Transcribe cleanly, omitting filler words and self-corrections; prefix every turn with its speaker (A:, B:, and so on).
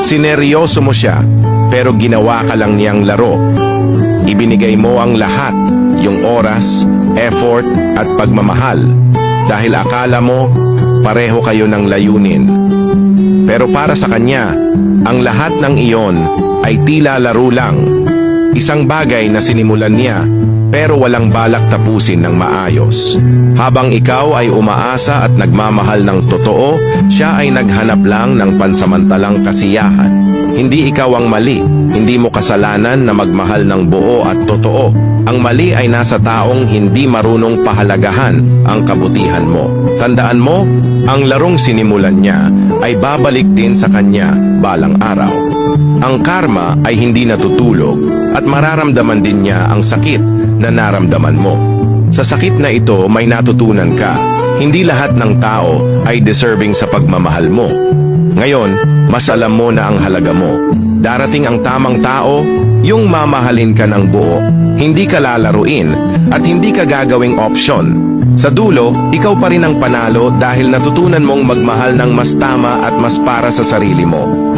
A: Sineryoso mo siya, pero ginawa ka lang niyang laro. Ibinigay mo ang lahat, yung oras, effort, at pagmamahal, dahil akala mo, pareho kayo ng layunin. Pero para sa kanya, ang lahat ng iyon ay tila laro lang. Isang bagay na sinimulan niya, pero walang balak tapusin ng maayos. Habang ikaw ay umaasa at nagmamahal ng totoo, siya ay naghanap lang ng pansamantalang kasiyahan. Hindi ikaw ang mali, hindi mo kasalanan na magmahal ng buo at totoo. Ang mali ay nasa taong hindi marunong pahalagahan ang kabutihan mo. Tandaan mo, ang larong sinimulan niya ay babalik din sa kanya balang araw. Ang karma ay hindi natutulog at mararamdaman din niya ang sakit na naramdaman mo. Sa sakit na ito may natutunan ka. Hindi lahat ng tao ay deserving sa pagmamahal mo. Ngayon, mas alam mo na ang halaga mo. Darating ang tamang tao, yung mamahalin ka ng buo. Hindi ka lalaruin at hindi ka gagawing opsyon. Sa dulo, ikaw pa rin ang panalo dahil natutunan mong magmahal ng mas tama at mas para sa sarili mo.